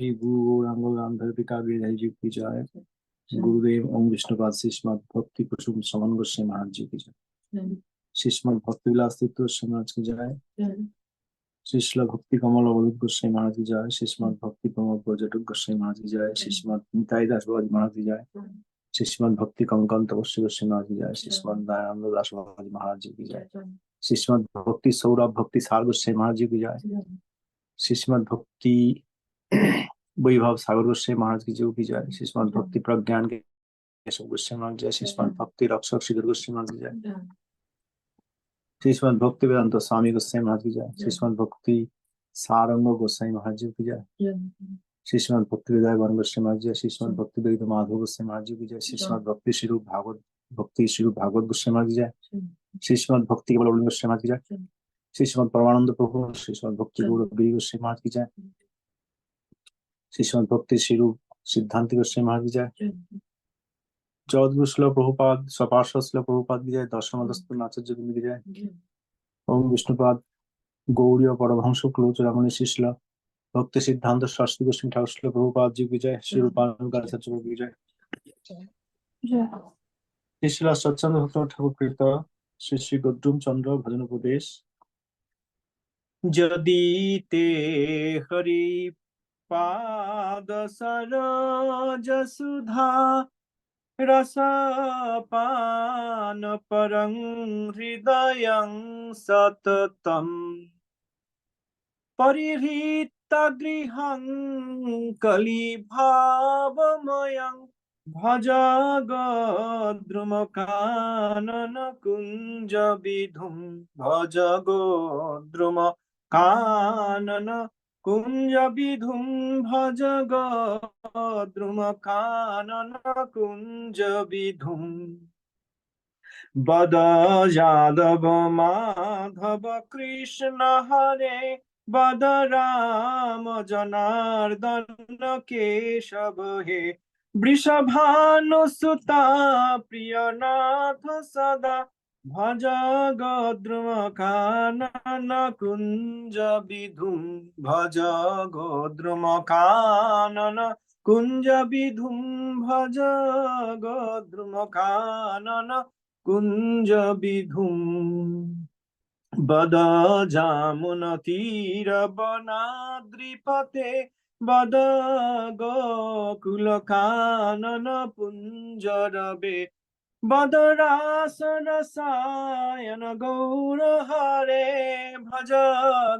गौरांग गांधर काव्य जी की जय। गुरुदेव ओम विष्णुपाद श्रीमद भक्ति कुसुम समन गोस्वामी महाराज जी की जय। श्रीमद भक्ति विलास तीर्थ गोस्वामी महाराज की जय। श्रील भक्ति कमल अवधूत गोस्वामी महाराज की जय। श्रीमद भक्ति प्रमोद पर्यटक गोस्वामी महाराज की जय। श्रीमद निताई दास बाबाजी महाराज की जय। श्रीमद भक्ति कंकन तपस्वी गोस्वामी महाराज की जय। श्रीमद दयानंद दास बाबाजी महाराज जी की जय। श्रीमद भक्ति सौरभ भक्ति सार गोस्वामी महाराज जी की जय। श्रीमद भक्ति वैभव सागर गोस्वामी महाराज की जय की जय। श्रीमद भक्ति प्रज्ञान के केशव गोस्वामी महाराज जय। श्रीमद भक्ति रक्षक श्रीधर गोस्वामी महाराज की जय। श्रीमद भक्ति वेदांत स्वामी गोस्वामी महाराज की जय। श्रीमद भक्ति सारंग गोस्वामी महाराज जी की जय। श्रीमद भक्ति विदाय वन गोस्वामी महाराज जी। श्रीमद भक्ति वेद माधव गोस्वामी महाराज जी की जय। श्रीमद भक्ति श्री रूप भागवत गोस्वामी महाराज की जय। श्रीमद भक्ति केवल गोस्वामी महाराज की जय। श्रीमद परमानंद प्रभु श्रीमद भक्ति गौरवी गोस्वामी महाराज की जय। श्रीमद भक्ति श्री रूप सिद्धांति गोस्वामी महाराज की जय। चौदह श्लोक प्रभुपाद सपार्षद श्लोक प्रभुपाद की जय। दशम आचार्य की जय। ओम विष्णुपाद गौड़ीय परमहंस क्लोचरामणि शिष्ल भक्ति सिद्धांत शास्त्री गोस्वामी ठाकुर श्लोक प्रभुपाद जी की जय। श्री रूपाचार्य की जय। श्री सत्संग भक्त ठाकुर कृत श्री श्री गौतम चंद्र भजन उपदेश। यदि ते हरि पाद सरोज सुधा रसपान परं हृदयं सततम् परिहृत गृहं कलिभावमयं भज गोद्रुमकानन कुंज विधुं भज गोद्रुमकानन कुंज विधुं भज गोद्रुमकानन कुंज विधुं बद यादव माधव कृष्ण हरे बद राम जनार्दन केशव हे वृषभानुसुता प्रियनाथ सदा भज गोद्रुमकानन कुंज विधुं भज गोद्रुमकानन कुंज विधुं भज गोद्रुमकानन कुंज विधुं बद जामुन तीर वनाद्रिपते बद गोकुल कानन पुंजरवे बद रास रसायन गौर हरे भज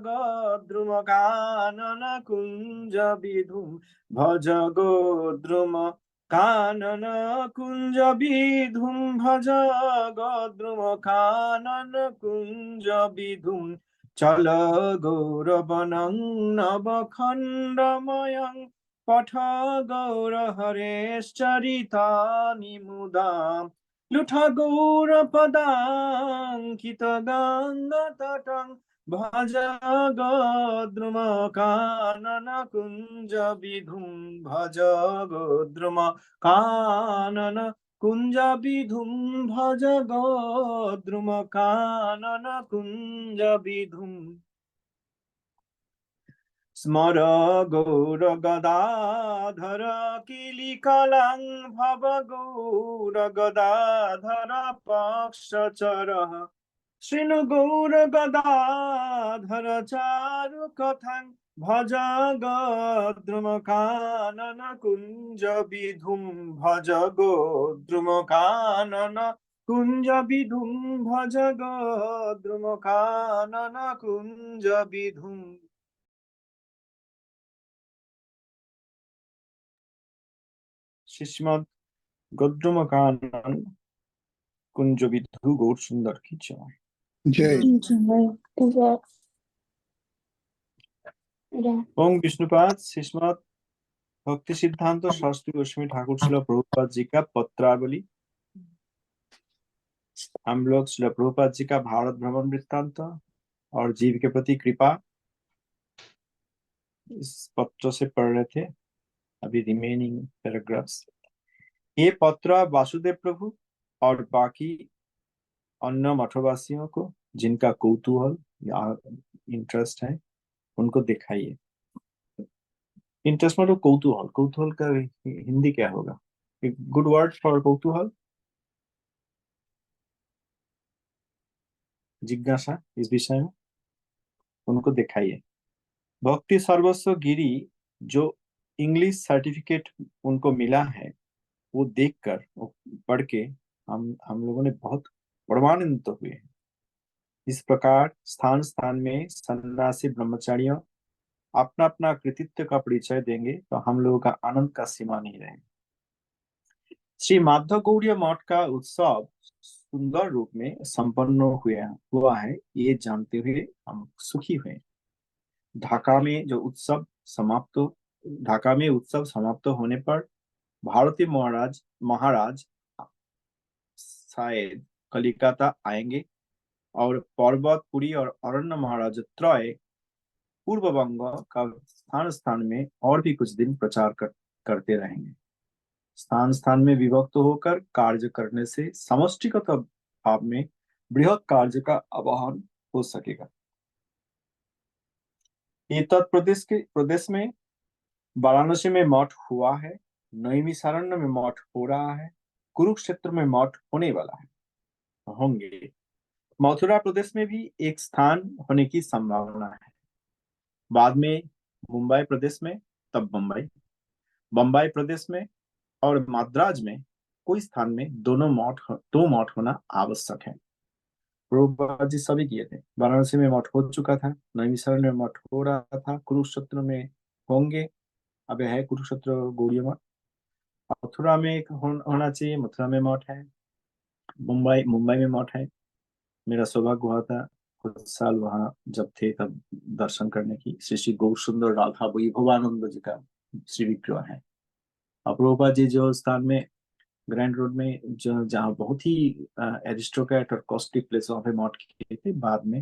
गोद्रुमकानन कुंज विधुं भज गोद्रुमकानन कुंज विधुं भज गोद्रुमकानन कुंज विधुं चल गौरवनं नवखण्डमयं पठ गौर हरेश्चरितानि मुदा लुठ गौरपदाङ्कित गङ्गतटं भज गोद्रुमकानन कुंज विधुं भज गोद्रुमकानन कुंज विधुं भज गोद्रुमकानन कुंज विधुं स्मर गौर गदाधर किलिकलं भव गौर गदाधर पक्षचरः शृणु गौर गदाधर चारु कथं भज गोद्रुमकानन कुंज विधुं भज गोद्रुमकानन कुंज विधुं भज गोद्रुमकानन कुंज विधुं श्रीमद् गोद्रुमकानन कुंज विधु गौर सुंदर की जय। ओम विष्णुपाद श्रीमद् भक्ति सिद्धांत शास्त्री गोस्वामी ठाकुर श्रील प्रभुपाद जी का पत्रावली। हम लोग श्रील प्रभुपाद जी का भारत भ्रमण वृत्तांत और जीव के प्रति कृपा इस पत्र से पढ़ रहे थे। अभी रिमेनिंग पैराग्राफ्स। ये पत्र वासुदेव प्रभु और बाकी अन्य मठवासियों को जिनका कौतूहल या इंटरेस्ट है उनको दिखाइए। इंटरेस्ट मतलब कौतूहल, कौतूहल का हिंदी क्या होगा? एक गुड वर्ड फॉर कौतूहल, जिज्ञासा इस विषय में उनको दिखाइए। भक्ति सर्वस्व गिरी जो इंग्लिश सर्टिफिकेट उनको मिला है, वो देखकर, वो पढ़ के हम लोगों ने बहुत परमानंदित हुए हैं। इस प्रकार स्थान स्थान में सन्यासी ब्रह्मचारियों अपना अपना कृतित्व का परिचय देंगे तो हम लोगों का आनंद का सीमा नहीं रहेगा। श्री माधव गौड़ीय मठ का उत्सव सुंदर रूप में संपन्न हुआ है, ये जानते हुए हम सुखी हुए। ढाका में जो उत्सव समाप्त ढाका में उत्सव समाप्त होने पर भारती महाराज महाराज शायद कलिकता आएंगे और पर्वतपुरी और अरण्य महाराज त्रय पूर्व बंग का स्थान स्थान में और भी कुछ दिन प्रचार करते रहेंगे। स्थान स्थान में विभक्त होकर कार्य करने से समष्टिगत भाव में बृहत कार्य का आवाहन हो सकेगा। ये प्रदेश में वाराणसी में मठ हुआ है, नैमिषारण्य में मठ हो रहा है, कुरुक्षेत्र में मठ होने वाला है, होंगे। मथुरा प्रदेश में भी एक स्थान होने की संभावना है। बाद में मुंबई प्रदेश में, तब बम्बई, बम्बई प्रदेश में और मद्रास में कोई स्थान में दो मठ होना आवश्यक है। प्रभुपाद जी सभी किए थे। वाराणसी में मठ हो चुका था, नैमिषारण्य में मठ हो रहा था, कुरुक्षेत्र में होंगे, अब है कुरुक्षेत्र गौड़ीय मठ। मथुरा में एक होना चाहिए, मथुरा में मठ है। मुंबई मुंबई में मठ है। मेरा सौभाग्य हुआ था कुछ साल वहां जब थे तब दर्शन करने की। श्री श्री गौर सुंदर राधा वैभवानंद जी का श्री विग्रह है। और प्रभुपाद जी जो स्थान में ग्रैंड रोड में जो जहाँ बहुत ही एरिस्टोक्रेट और कॉस्टली प्लेस, वहाँ पे मठ किए थे। बाद में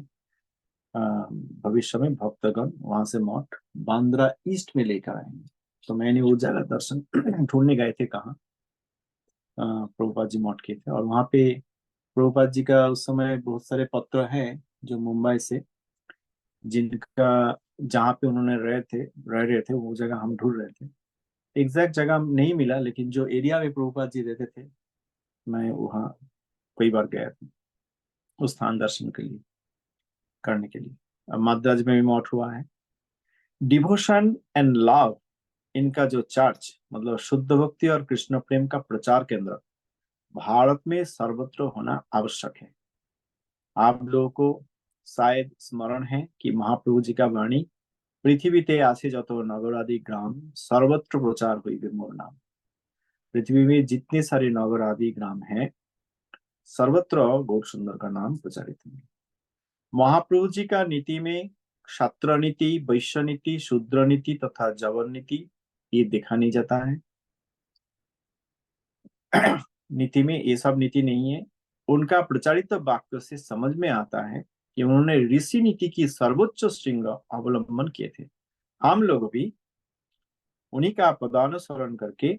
अ, भविष्य में भक्तगण वहां से मठ बांद्रा ईस्ट में लेकर आएंगे। तो मैंने वो जगह दर्शन ढूंढने गए थे कहाँ, प्रभुपाद जी मठ किए थे। और वहाँ पे प्रभुपाद जी का उस समय बहुत सारे पत्र हैं जो मुंबई से, जिनका जहाँ पे उन्होंने रह रहे थे वो जगह हम ढूंढ रहे थे। एग्जैक्ट जगह नहीं मिला, लेकिन जो एरिया में प्रभुपाद जी रहते थे मैं वहाँ कई बार गया था उस स्थान दर्शन के लिए करने के लिए। अब मद्रास में भी मठ हुआ है। डिवोशन एंड लव, इनका जो चर्च मतलब शुद्ध भक्ति और कृष्ण प्रेम का प्रचार केंद्र भारत में सर्वत्र होना आवश्यक है। आप लोगों को शायद स्मरण है कि महाप्रभु जी का वाणी, पृथ्वीते आसे যত नगर आदि ग्राम सर्वत्र प्रचार हुई मोर नाम। पृथ्वी में जितने सारे नगर आदि ग्राम हैं, सर्वत्र गौर सुंदर का नाम प्रचारित है। महाप्रभु जी का नीति में क्षत्र नीति, वैश्य नीति, शूद्र नीति तथा जवन नीति ये देखा नहीं जाता है। नीति में ये सब नीति नहीं है। उनका प्रचारित वाक्य से समझ में आता है कि उन्होंने ऋषि नीति की सर्वोच्च श्रृंग अवलंबन किए थे। हम लोग भी उन्हीं का पदानुसरण करके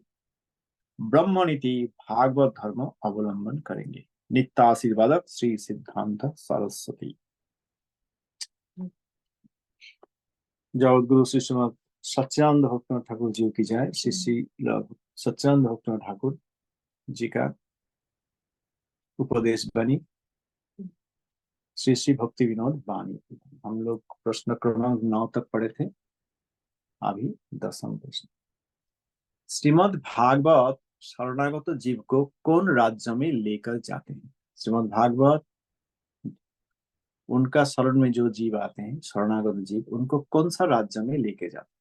ब्रह्म नीति भागवत धर्म अवलंबन करेंगे। नित्य आशीर्वादक श्री सिद्धांत सरस्वती। जगतगुरु श्री श्रीमद सच्चिदानंद भक्तनाथ ठाकुर जी की जय। श्री श्री सच्चिदानंद भक्तनाथ ठाकुर जी का उपदेश बनी श्री श्री भक्ति विनोद वाणी। हम लोग प्रश्न क्रमांक 9 तक पढ़े थे, अभी 10वां प्रश्न। श्रीमद् भागवत शरणागत जीव को कौन राज्य में लेकर जाते हैं? श्रीमद् भागवत उनका शरण में जो जीव आते हैं, शरणागत जीव, उनको कौन सा राज्य में लेके जाते हैं?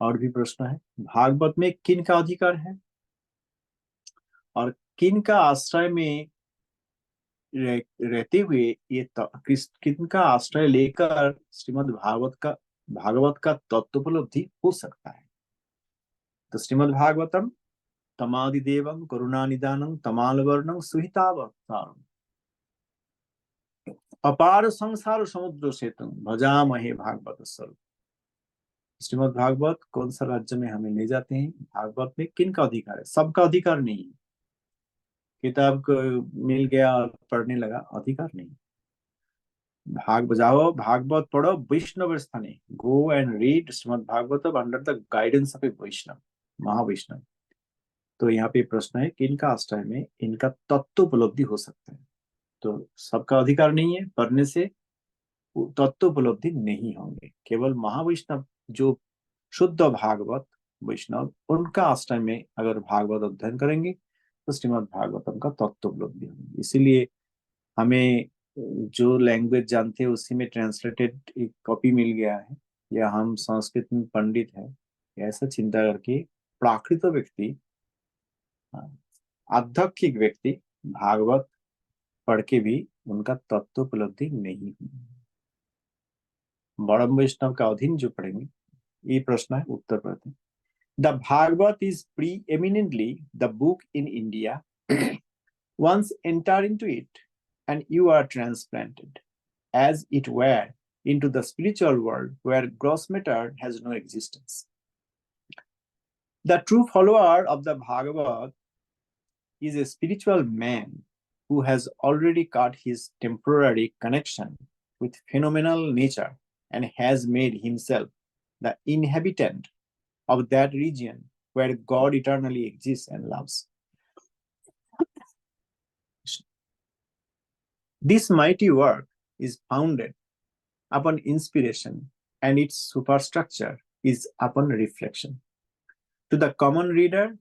और भी प्रश्न है, भागवत में किन का अधिकार है और किन का आश्रय में रहते हुए ये किन का आश्रय लेकर श्रीमद् भागवत का तत्वोपलब्धि हो सकता है? तो श्रीमद् भागवतम तमादिदेवं करुणानिदानं तमालवर्णं सुहितावतारम् अपार संसार समुद्र सेतुं भजामहे भागवत स्वरूप। श्रीमद् भागवत कौन सा राज्य में हमें ले जाते हैं? भागवत में किन का अधिकार है? सबका अधिकार नहीं है। किताब को मिल गया और पढ़ने लगा, अधिकार नहीं। भाग बजाओ, भागवत पढ़ो वैष्णव स्थाने, go and read Shrimad Bhagavatam under the guidance of a Vaishnava, Mahavaishnava. तो यहाँ पे प्रश्न है कि इनका आश्रय में इनका तत्व उपलब्धि हो सकता है। तो सबका अधिकार नहीं है पढ़ने से, तत्व उपलब्धि नहीं होंगे। केवल महावैष्णव जो शुद्ध भागवत वैष्णव, उनका आश्रय में अगर भागवत अध्ययन करेंगे तो श्रीमद् भागवतम का तत्व उपलब्धि होगी। इसीलिए हमें जो लैंग्वेज जानते हैं उसी में ट्रांसलेटेड एक कॉपी मिल गया है, या हम संस्कृत में पंडित है, ऐसा चिंता करके प्राकृत व्यक्ति, आध्यात्मिक व्यक्ति भागवत पढ़ के भी उनका तत्व उपलब्धि नहीं हुई। बड़म वैष्णव का अधीन जो पढ़ेंगे, ये प्रश्न है, उत्तर पढ़ते हैं। The Bhagavata is preeminently the book in India. Once enter into it, and you are transplanted, as it were, into the spiritual world where gross matter has no existence. The true follower of the Bhagavad is a spiritual man who has already cut his temporary connection with phenomenal nature and has made himself the inhabitant of that region where God eternally exists and loves. This mighty work is founded upon inspiration, and its superstructure is upon reflection. To the common reader,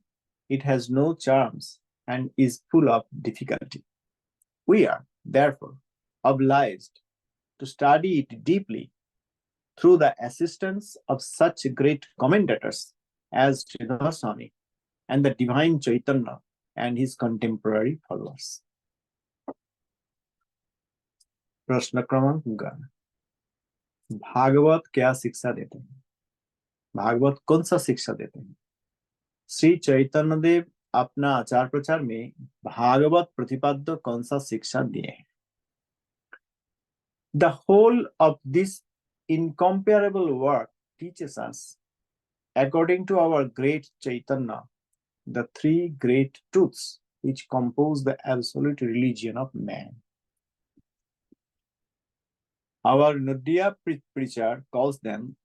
it has no charms and is full of difficulty. We are, therefore, obliged to study it deeply through the assistance of such great commentators as Sridhar Swami and the divine Chaitanya and his contemporary followers. प्रश्न क्रमांक 11, भागवत क्या शिक्षा देते हैं? भागवत कौन सा शिक्षा देते हैं? श्री चैतन्य देव अपना आचार प्रचार में भागवत प्रतिपाद्य कौन सा शिक्षा दिए हैं? The whole of this incomparable work teaches us, according to our great Chaitanya, the three great truths which compose the absolute religion of man. Our Naudya preacher calls them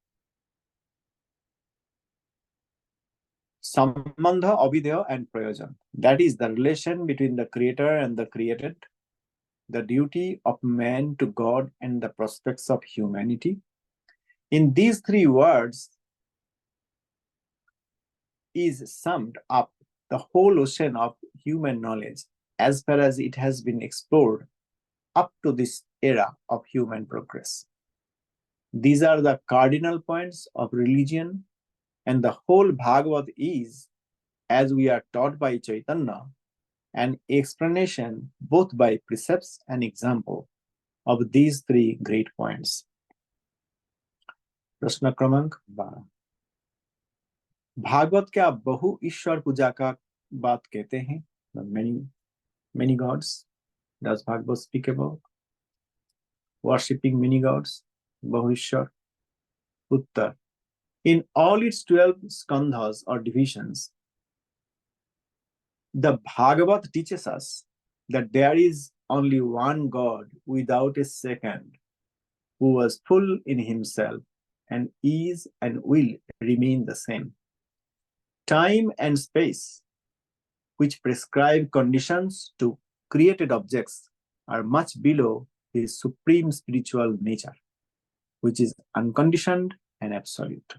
Sambandha, Abhidya, and Prayojan. That is the relation between the creator and the created, the duty of man to God, and the prospects of humanity. In these three words is summed up the whole ocean of human knowledge as far as it has been explored up to this era of human progress. These are the cardinal points of religion, and the whole Bhagavad is, as we are taught by Chaitanya, an explanation both by precepts and example of these three great points. प्रश्न क्रमांक 12, भागवत क्या बहु ईश्वर पूजा का बात कहते हैं? Many gods. Does Bhagavad speak about worshipping many gods? Bahuvishwar. Uttar. In all its 12 skandhas or divisions, the Bhagavad teaches us that there is only one God without a second, who was full in himself and is and will remain the same. Time and space, which prescribe conditions to created objects, are much below his supreme spiritual nature, which is unconditioned and absolute.